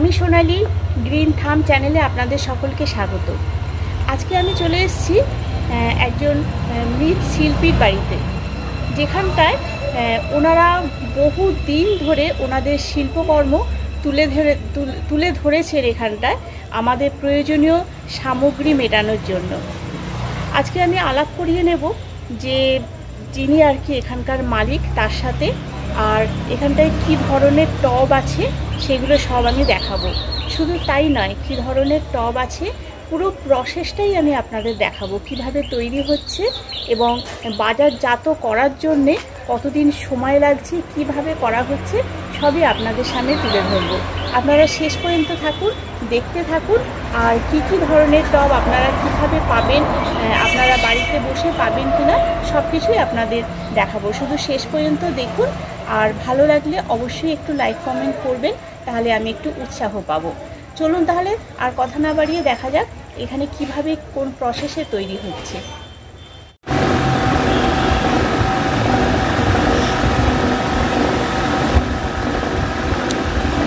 আমি সোনালি, গ্রিন থাম চ্যানেলে আপনাদের সকলকে স্বাগত। আজকে আমি চলে এসেছি একজন মৃৎশিল্পীর বাড়িতে, যেখানটায় ওনারা বহু দিন ধরে ওনাদের শিল্পকর্ম তুলে ধরেছেন এখানটায় আমাদের প্রয়োজনীয় সামগ্রী মেটানোর জন্য। আজকে আমি আলাপ করিয়ে নেব যে যিনি আর কি এখানকার মালিক, তার সাথে। আর এখানটায় কী ধরনের টব আছে সেগুলো সব আমি দেখাবো। শুধু তাই নয়, কী ধরনের টব আছে পুরো প্রসেসটাই আমি আপনাদের দেখাবো, কিভাবে তৈরি হচ্ছে এবং বাজারজাত করার জন্যে কতদিন সময় লাগছে, কিভাবে করা হচ্ছে, সবই আপনাদের সামনে তুলে ধরবো। আপনারা শেষ পর্যন্ত থাকুন, দেখতে থাকুন। আর কি কি ধরনের টব আপনারা কীভাবে পাবেন, আপনারা বাড়িতে বসে পাবেন কিনা, সব কিছুই আপনাদের দেখাবো। শুধু শেষ পর্যন্ত দেখুন। আর ভালো লাগলে অবশ্যই একটু লাইক কমেন্ট করবেন, তাহলে আমি একটু উৎসাহ পাবো। চলুন তাহলে আর কথা না বাড়িয়ে দেখা যাক এখানে কিভাবে কোন প্রসেসে তৈরি হচ্ছে।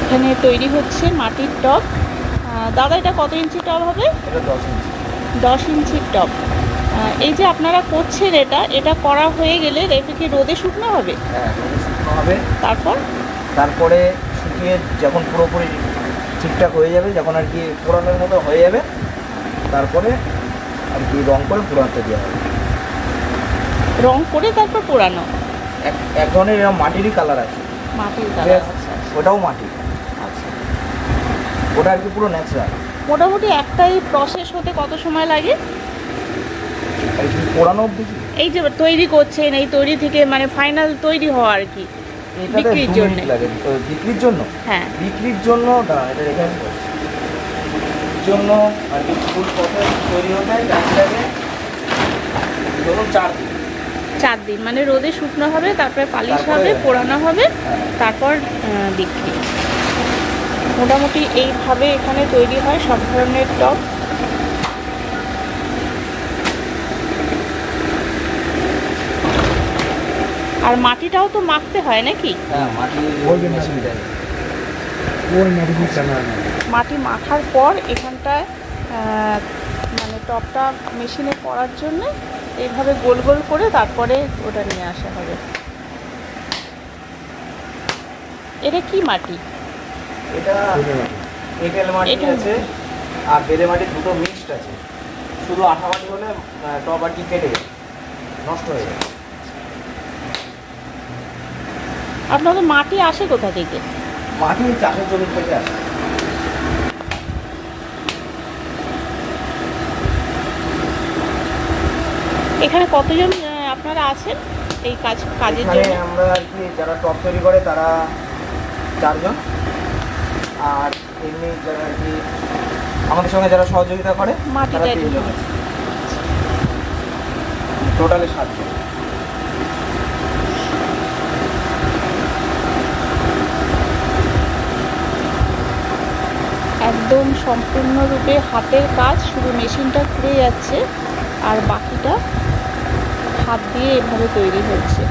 এখানে তৈরি হচ্ছে মাটির টব। দাদা, এটা কত ইঞ্চি টব হবে? 10 ইঞ্চির টব। এই যে আপনারা করছেন, এটা করা হয়ে গেলে এটা কি রোদে শুকনো হবে? হ্যাঁ, রোদে শুকনো হবে। তারপরে শুকিয়ে যখন পুরোপুরি ঠিকঠাক হয়ে যাবে, যখন আর কি পোড়ানোর মতো হয়ে যাবে, তারপরে আর কি রং করে পোড়াতে দেওয়া হবে। রং করে তারপর পোড়ানো? এক ধরনের এরকম মাটিরই কালার আছে। মাটির কালার? ওটাও মাটি। আচ্ছা, ওটা আর কি পুরো ন্যাচারাল। মোটামুটি একটাই প্রসেস হতে কত সময় লাগে? আর কি পোড়ানো অবধি। এই যে তৈরি করছেন, এই তৈরি থেকে মানে ফাইনাল তৈরি হওয়া আর কি বিক্রির জন্য লাগে? বিক্রির জন্য? হ্যাঁ, বিক্রির জন্য। দাঁড়ান, এটা রেখে আমি বলছি। জন্য আর কি ফুল প্রসেস তৈরি হতে টাইম লাগে ধরুন 4 দিন। মানে রোদে শুকনো হবে, তারপরে পালিশ হবে, পোড়ানো হবে, তারপর বিক্রি। মোটামুটি এইভাবে এখানে তৈরি হয় সব ধরনের টব। আর মাটিটাও তো মাখতে হয় নাকি? হ্যাঁ, মাটি মাখার পর এখানটায় মানে টবটা মেশিনে করার জন্য এইভাবে গোল গোল করে তারপরে ওটা নিয়ে আসা হবে। এটা কি মাটি? এটা এঁটেল মাটি আছে আর বেলে মাটি, দুটো মিক্সড আছে। শুধু আঠা মাটি হলে টব আর কি কেটে যাবে, নষ্ট হয়ে যাবে। আপনাদের মাটি আসে কোথা থেকে? মাটি চাষের জমি থেকে আসে। এখানে কতজন আপনারা আছেন এই কাজের জন্য? আমরা আর কি যারা টব তৈরি করে তারা 4 জন, আর এমনি যারা আর কি আমাদের সঙ্গে যারা সহযোগিতা করে তারা 3 জন আছে। টোটালে 7 জন। একদম সম্পূর্ণরূপে হাতের কাজ, শুধু মেশিনটা ঘুরে যাচ্ছে আর বাকিটা হাত দিয়ে এভাবে তৈরি হচ্ছে।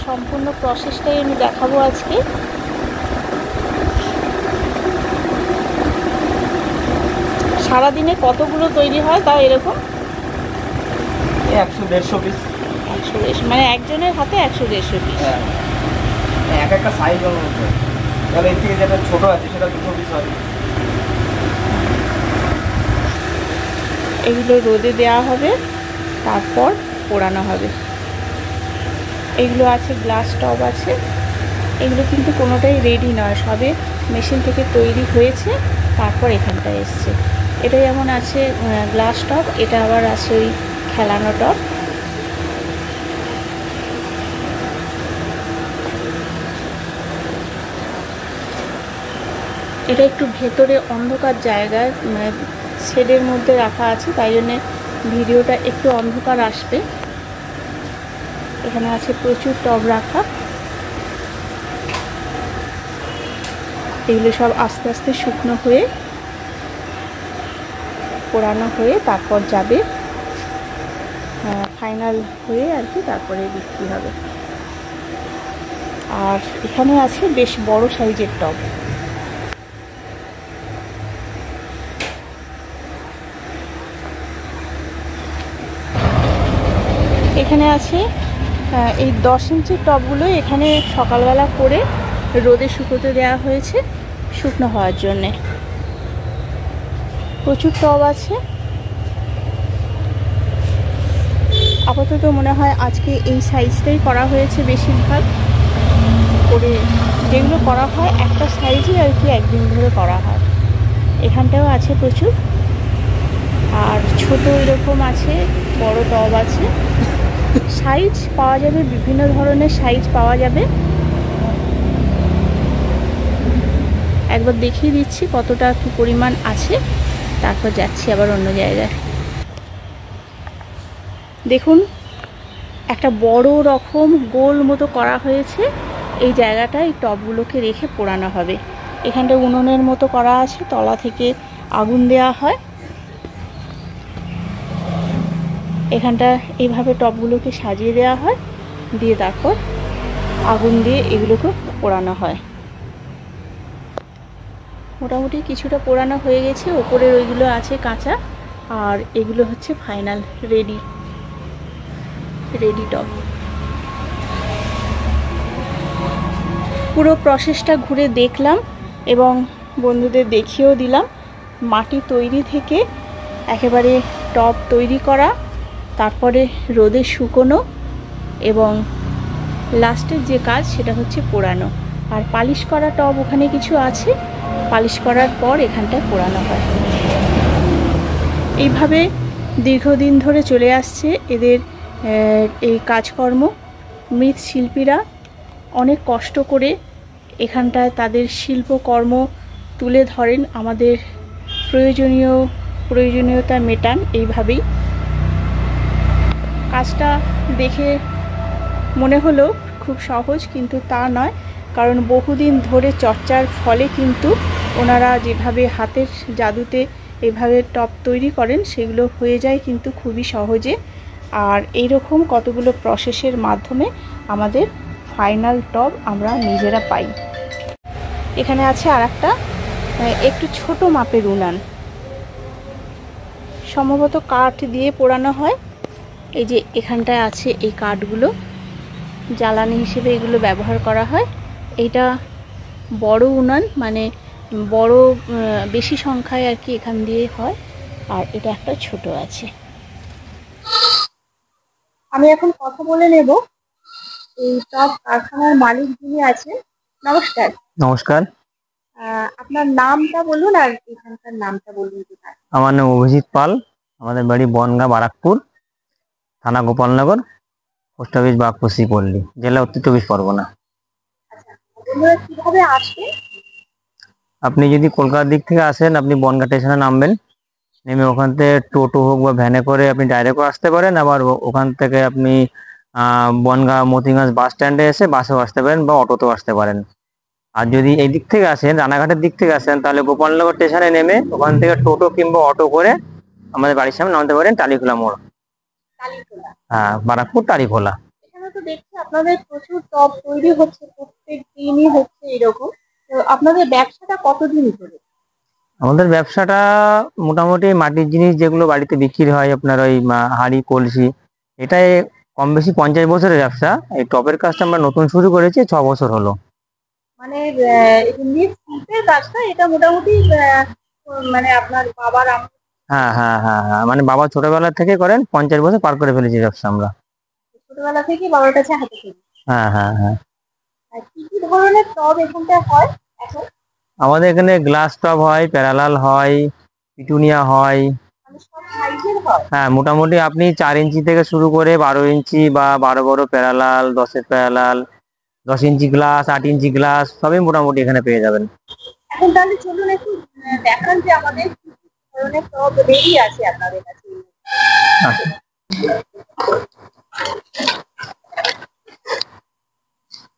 সম্পূর্ণ প্রসেসটাই আমি দেখাবো আজকে। সারাদিনে কতগুলো তৈরি হয় তাও এরকম? 100-150 পিস। 100 মানে একজনের হাতে 100-150 পিস? হ্যাঁ, এক একটা সাইজ অনুযায়ী। তাহলে এর থেকে যেটা ছোটো আছে সেটা 200 পিস হবে। এগুলো রোদে দেওয়া হবে, তারপর পোড়ানো হবে। এগুলো আছে গ্লাস টব আছে। এগুলো কিন্তু কোনোটাই রেডি নয়, সবে মেশিন থেকে তৈরি হয়েছে, তারপর এখানটায় এসছে। এটা যেমন আছে গ্লাস টব, এটা আবার আছে ওই খেলানো টব। এটা একটু ভেতরে অন্ধকার জায়গায় শেডের মধ্যে রাখা আছে, তাই জন্যে ভিডিওটা একটু অন্ধকার আসবে। এখানে আছে প্রচুর টব রাখা। এগুলো সব আস্তে আস্তে শুকনো হয়ে পোড়ানো হয়ে তারপর যাবে ফাইনাল হয়ে আর কি, তারপরে বিক্রি হবে। আর এখানে আছে বেশ বড় সাইজের টব। এখানে আছে এই 10 ইঞ্চির টবগুলো এখানে সকালবেলা করে রোদে শুকোতে দেওয়া হয়েছে শুকনো হওয়ার জন্যে। প্রচুর টব আছে। আপাতত মনে হয় আজকে এই সাইজটাই করা হয়েছে বেশিরভাগ করে, যেগুলো করা হয় একটা সাইজই আর কি একদিন ধরে করা হয়। এখানটাও আছে প্রচুর, আর ছোট এরকম আছে, বড় টব আছে। সাইজ পাওয়া যাবে, বিভিন্ন ধরনের সাইজ পাওয়া যাবে। একবার দেখিয়ে দিচ্ছি কতটা কি পরিমাণ আছে, তারপর যাচ্ছি আবার অন্য জায়গায়। দেখুন একটা বড় রকম গোল মতো করা হয়েছে। এই জায়গাটায় এই টবগুলোকে রেখে পোড়ানো হবে। এখানটা উনুনের মতো করা আছে, তলা থেকে আগুন দেওয়া হয়। এখানটা এইভাবে টবগুলোকে সাজিয়ে দেওয়া হয়, দিয়ে তারপর আগুন দিয়ে এগুলোকে পোড়ানো হয়। মোটামুটি কিছুটা পোড়ানো হয়ে গেছে, ওপরের ওইগুলো আছে কাঁচা, আর এগুলো হচ্ছে ফাইনাল রেডি টব। পুরো প্রসেসটা ঘুরে দেখলাম এবং বন্ধুদের দেখিয়েও দিলাম। মাটি তৈরি থেকে একেবারে টব তৈরি করা, তারপরে রোদে শুকোনো, এবং লাস্টের যে কাজ সেটা হচ্ছে পোড়ানো। আর পালিশ করা টব ওখানে কিছু আছে, পালিশ করার পর এখানটায় পোড়ানো হয়। এইভাবে দীর্ঘদিন ধরে চলে আসছে এদের এই কাজকর্ম। মৃৎশিল্পীরা অনেক কষ্ট করে এখানটায় তাদের শিল্পকর্ম তুলে ধরেন, আমাদের প্রয়োজনীয়তা মেটান। এইভাবেই কাজটা দেখে মনে হলো খুব সহজ, কিন্তু তা নয়। কারণ বহুদিন ধরে চর্চার ফলে কিন্তু ওনারা যেভাবে হাতের জাদুতে এভাবে টব তৈরি করেন সেগুলো হয়ে যায় কিন্তু খুবই সহজে। আর এইরকম কতগুলো প্রসেসের মাধ্যমে আমাদের ফাইনাল টব আমরা নিজেরা পাই। এখানে আছে আর একটা একটু ছোট মাপের উনান, সম্ভবত কাঠ দিয়ে পোড়ানো হয়। এই যে এখানটায় আছে এই কাঠগুলো, জ্বালানি হিসেবে এগুলো ব্যবহার করা হয়। এইটা বড় উনান, মানে বড় বেশি সংখ্যায় আর কি এখান দিয়ে হয়। আর এটা একটা ছোট আছে। আমি এখন কথা বলে নেব এই টব কারখানার মালিক যিনি আছেন। নমস্কার। নমস্কার। আপনার নামটা বলুন আর এখানকার নামটা বলুন। আমার নাম অভিজিৎ পাল, আমাদের বাড়ি বনগাঁ, বারাকপুর থানা, গোপালনগর, পোস্ট অফিস বারাকপুর, শ্রীপল্লী, জেলা উত্তর চব্বিশ পরগনা। কিভাবে আসবে? আপনি যদি কলকাতার দিক থেকে আসেন, আপনি বনগাঁ স্টেশনে নামবেন, নেমে ওখান থেকে টোটো হোক বা ভ্যানে করে আপনি ডাইরেক্টও আসতে পারেন। আবার ওখান থেকে আপনি বনগাঁ মতিগঞ্জ বাস স্ট্যান্ডে এসে বাসেও আসতে পারেন বা অটোতেও আসতে পারেন। আর যদি এই দিক থেকে আসেন, রানাঘাটের দিক থেকে আসেন, তাহলে গোপালনগর স্টেশনে নেমে ওখান থেকে টোটো কিংবা অটো করে আমাদের বাড়ির সামনে নামতে পারেন, টালিখোলা মোড়। হ্যাঁ, বারাকপুর টালিখোলা। এখানে তো দেখছি আপনাদের প্রচুর টব তৈরি হচ্ছে, প্রত্যেক দিনই হচ্ছে এরকম। তো আপনাদের ব্যবসাটা কতদিন ধরে? আমাদের ব্যবসাটা মোটামুটি মাটির জিনিস যেগুলো বাড়িতে বিক্রি হয়, আপনার ওই হাঁড়ি কলসি, এটাই কম বেশি 50 বছরের ব্যবসা। এই টবের কাজটা আমরা নতুন শুরু করেছি, 6 বছর হলো। মানে শিল্পের কাজটা এটা মোটামুটি মানে আপনার বাবার হ্যাঁ হ্যাঁ হ্যাঁ হ্যাঁ, মানে বাবা ছোটবেলা থেকে করেন, 50 বছর পার করে ফেলেছি ব্যবসা আমরা। ছোটবেলা থেকে বাবার কাছে হাতে খড়ি। হ্যাঁ হ্যাঁ হ্যাঁ। কি কি ধরনের টব এখানটায় হয় এখন? আমাদের এখানে গ্লাস টব হয়, প্যারালাল হয়, পিটুনিয়া হয়। হ্যাঁ, মোটামুটি আপনি 4 ইঞ্চি থেকে শুরু করে 12 ইঞ্চি বা 12 প্যারালাল, 10 প্যারালাল, 10 ইঞ্চি গ্লাস, 8 ইঞ্চি গ্লাস, সবই মোটামুটি এখানে পেয়ে যাবেন। এখন তাহলে চলুন একটু দেখান যে আমাদের কি ধরনের টব রেডি আছে আপনাদের কাছে।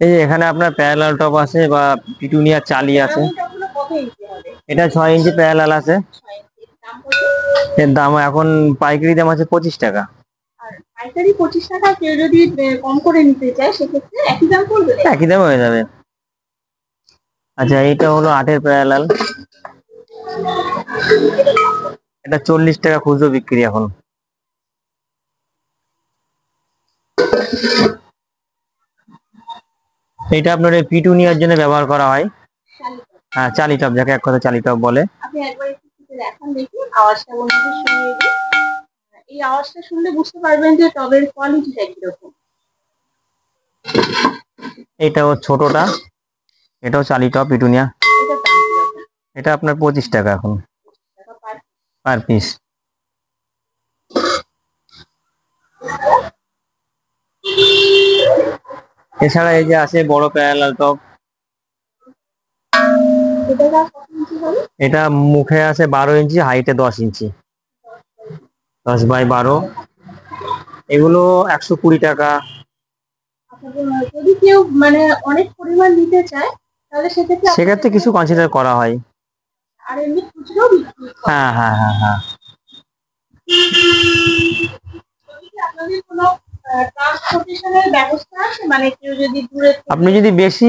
এই এখানে আপনার প্যারালাল টব আছে বা পিটুনিয়া চালি আছে। এটা 6 ইঞ্চি প্যারালাল আছে। এর দাম এখন পাইকারি দাম আছে 25 টাকা। পাইকারি 25 টাকা, কেউ যদি কম করে নিতে চায় সেক্ষেত্রে একই দাম পড়বে? একই দাম হয়ে যাবে। আচ্ছা, এটা হলো 8-এর প্যারালাল, এটা 40 টাকা খুচরো বিক্রি এখন। এটা আপনার পিটুনিয়ার জন্য ব্যবহার করা হয়। হ্যাঁ, চালি টব, যাকে এক কথা চালি টব বলে। আপনি একবার একটু দেখান দেখি, আওয়াজটা বন্ধুদের শুনিয়ে দিই। এই আওয়াজটা শুনলে বুঝতে পারবেন যে টবের কোয়ালিটিটা কিরকম। এটাও ছোটটা, এটাও চালি টব পিটুনিয়া। এটা আপনার 25 টাকা এখন পার পিস। এছাড়া এই যে আছে বড় প্যারালাল টব, এটা মুখে আছে 12 ইঞ্চি, হাইটে 10 ইঞ্চি, 10x12। এগুলো 120 টাকা। যদি কেউ মানে অনেক পরিমাণ নিতে চায় তাহলে সেক্ষেত্রে কিছু কনসিডার করা হয়। আর এমনি খুচরো বিক্রি? হ্যাঁ হ্যাঁ হ্যাঁ হ্যাঁ। আপনাদের কোনো ট্রান্সপোর্টেশনের ব্যবস্থা আছে? মানে কেউ যদি দূরে, আপনি যদি বেশি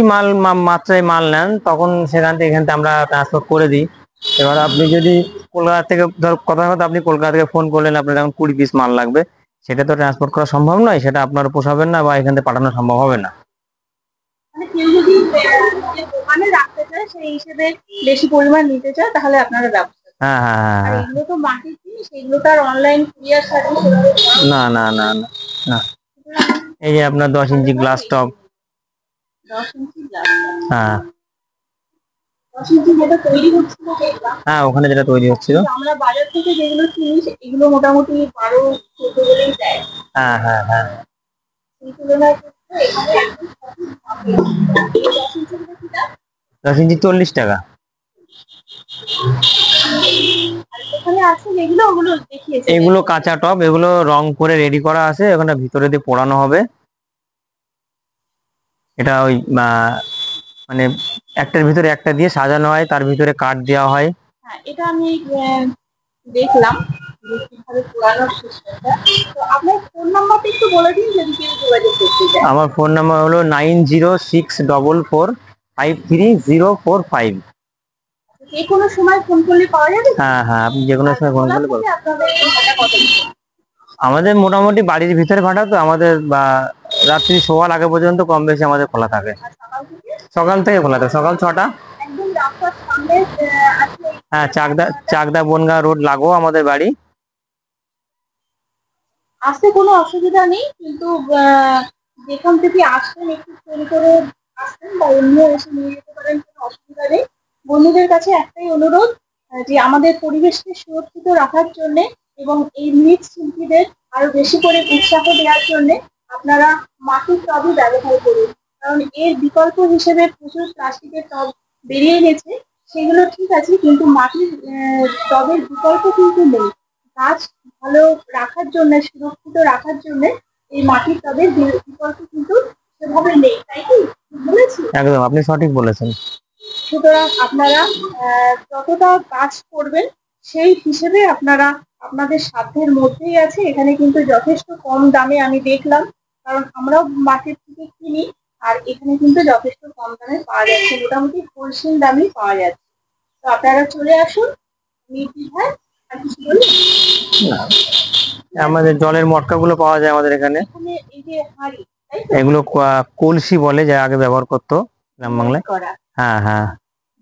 মাত্রায় মাল নেন তখন সেখান থেকে এখান থেকে আমরা ট্রান্সপোর্ট করে দিই। এবার আপনি যদি কলকাতা থেকে, ধর কথা আপনি কলকাতা থেকে ফোন করলেন, আপনার এখন 20 পিস মাল লাগবে, সেটা তো ট্রান্সপোর্ট করা সম্ভব নয়, সেটা আপনার পোষাবেন না বা এখান থেকে পাঠানো সম্ভব হবে না। মানে কেউ যদি দোকানে রাখতে চায় সেই হিসেবে বেশি পরিমাণ নিতে চায় তাহলে আপনারা ব্যবস্থা? হ্যাঁ হ্যাঁ হ্যাঁ। এগুলো তো মাটির জিনিস, এগুলো তো আর অনলাইন কুরিয়ার সার্ভিস না না না না না। এই যে আপনার 10 ইঞ্চি গ্লাস টপ। 10 ইঞ্চি গ্লাস? হ্যাঁ 10 ইঞ্চি যেটা তৈরি হচ্ছিল দেখলাম। হ্যাঁ, ওখানে যেটা তৈরি হচ্ছিল। আমরা বাজার থেকে যেগুলো কিনি এগুলো মোটামুটি 12-14 বলেই দেয়। হ্যাঁ হ্যাঁ হ্যাঁ। সেই তুলনায় এখানে 10 ইঞ্চি 40 টাকা। এগুলো কাঁচা টপ, এগুলো রং করে রেডি করা আছে, ওখানে ভিতরে দিয়ে পোড়ানো হবে। এটা ওই মানে একটার ভিতরে একটা দিয়ে সাজানো হয়, তার ভিতরে কাঠ দেওয়া হয়। হ্যাঁ, এটা আমি দেখলাম কিভাবে পোড়ানোর সিস্টেমটা। তো আপনার ফোন নাম্বারটা একটু বলে দিন যদি কেউ যোগাযোগ করতে চায়। আমার ফোন নাম্বার হলো 9064453045। যে কোনো সময় ফোন করলে পাওয়া যাবে? হ্যাঁ হ্যাঁ, আপনি যে কোনো সময় ফোন করলে পাবেন। আমাদের মোটামুটি বাড়ির ভিতরে ভাড়া, তো আমাদের রাত্রি শোয়ার আগে পর্যন্ত কম বেশি আমাদের খোলা থাকে। সকাল থেকে খোলা থাকে, সকাল 6টা। হ্যাঁ, চাকদা বনগাঁ রোড লাগো আমাদের বাড়ি। আসতে কোনো অসুবিধা নেই, কিন্তু যেখান থেকে আসবেন একটু ফোন করে আসবেন বা এমনিও এসে নিয়ে যেতে পারেন, কোনো অসুবিধা নেই। বন্ধুদের কাছে একটাই অনুরোধ যে আমাদের পরিবেশকে সুরক্ষিত রাখার জন্য এবং এই মৃৎশিল্পীদের আরো বেশি করে উৎসাহ দেওয়ার জন্য আপনারা মাটির টবই ব্যবহার করুন। কারণ এর বিকল্প হিসেবে প্রচুর প্লাস্টিকের টব বেরিয়ে গেছে, সেগুলো ঠিক আছে, কিন্তু মাটির টবের বিকল্প কিন্তু নেই। গাছ ভালো রাখার জন্য, সুরক্ষিত রাখার জন্য এই মাটির টবের বিকল্প কিন্তু সেভাবে নেই, তাই কি বলেছি? একদম, আপনি সঠিক বলেছেন। সুতরাং আপনারা যতটা কাজ করবেন সেই হিসেবে আপনারা আপনাদের সাধ্যের মধ্যেই আছে। এখানে কিন্তু যথেষ্ট কম দামে আমি দেখলাম, কারণ আমরাও মার্কেট থেকে কিনি, আর এখানে কিন্তু যথেষ্ট কম দামে পাওয়া যাচ্ছে, মোটামুটি হোলসেল দামই পাওয়া যাচ্ছে। তো আপনারা চলে আসুন নির্দ্বিধায়। আর কিছু বলুন? আমাদের জলের মটকা গুলো পাওয়া যায় আমাদের এখানে। এই যে হাঁড়ি, এগুলো কলসি বলে, যা আগে ব্যবহার করতো গ্রাম বাংলায়। হ্যাঁ হ্যাঁ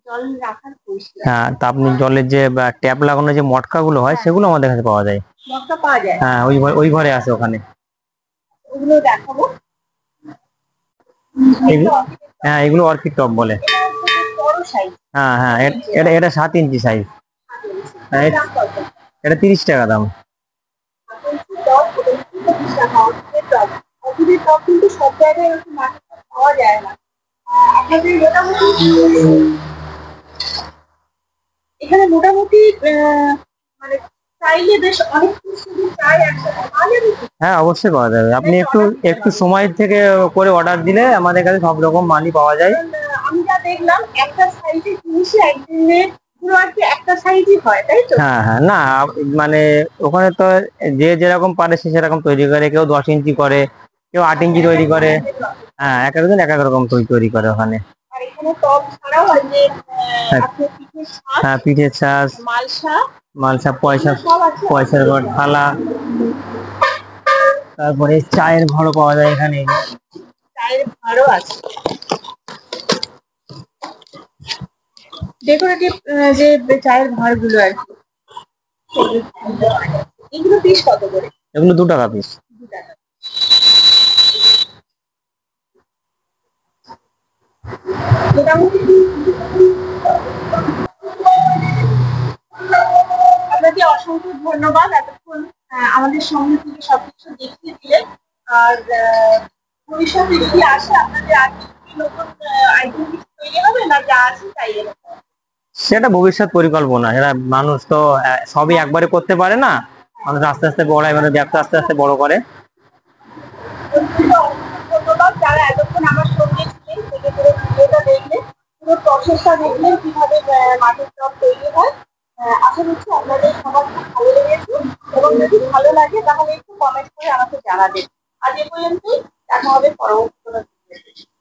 জল রাখার কলসি। হ্যাঁ, তা আপনি জলের যে ট্যাপ লাগানো যে মটকা গুলো হয় সেগুলো আমাদের কাছে পাওয়া যায়। মটকা পাওয়া যায়? হ্যাঁ, ওই ঘরে আছে, ওখানে। ওগুলো দেখাবো। হ্যাঁ, এগুলো অর্কিড টপ বলে। হ্যাঁ হ্যাঁ, এটা 7 ইঞ্চি সাইজ। এটা 30 টাকা দাম। কিন্তু সব জায়গায় পাওয়া যায় না। এখানে মোটামুটি মানে চাইলে বেশ অনেক কিছু চাই একসাথে পাওয়া যাবে। হ্যাঁ, অবশ্যই পাওয়া যাবে। আপনি একটু সময় থেকে করে অর্ডার দিলে আমাদের কাছে সব রকম মালই পাওয়া যায়। আমি যা দেখলাম একটা সাইজের জিনিসই একদিনে পুরো আর কি একটা সাইজই হয়, তাই তো? হ্যাঁ হ্যাঁ, না মানে ওখানে তো যে যেরকম পারে সে সেরকম তৈরি করে, কেউ 10 ইঞ্চি করে, কেউ 8 ইঞ্চি তৈরি করে। হ্যাঁ, এক একজন এক এক রকম তৈরি করে ওখানে। আর এখানে টপ ছাড়াও হয় যে হ্যাঁ, আপনার পিঠের ছাঁচ, হ্যাঁ, পিঠের ছাঁচ, মালসা, মালসা, পয়সা, সব আছে। পয়সার ঘর, থালা, তারপরে চায়ের ঘরও পাওয়া যায় এখানে। চায়ের ভাঁড়ও আছে। ডেকোরেটিভ যে চায়ের ভাঁড়গুলো আর কি, এগুলো পিস কত করে? এগুলো 2 টাকা পিস। 2 টাকা। মোটামুটি আপনাকে অসংখ্য ধন্যবাদ এতক্ষণ আমাদের সঙ্গে থেকে সবকিছু দেখিয়ে দিলেন। আর ভবিষ্যতে যদি আসে আপনাদের আর কি নতুন আইটেম কিছু তৈরি হবে, না যা আছে তাই এরকম? সেটা ভবিষ্যৎ পরিকল্পনা, এরা মানুষ তো সবই একবারে করতে পারে না, মানুষ আস্তে আস্তে বড়ায়, মানে ব্যবসা আস্তে আস্তে বড় করে। ধন্যবাদ যারা এতক্ষণ আমার সঙ্গে ছিলেন, থেকে পুরো ভিডিওটা দেখলেন, পুরো প্রসেসটা দেখলেন কিভাবে মাটির টব তৈরি হয়। আশা করছি আপনাদের সবার খুব ভালো লেগেছে, এবং যদি ভালো লাগে তাহলে একটু কমেন্ট করে আমাকে জানাবেন। আজ এ পর্যন্তই, দেখা হবে পরবর্তী কোনো ভিডিওতে।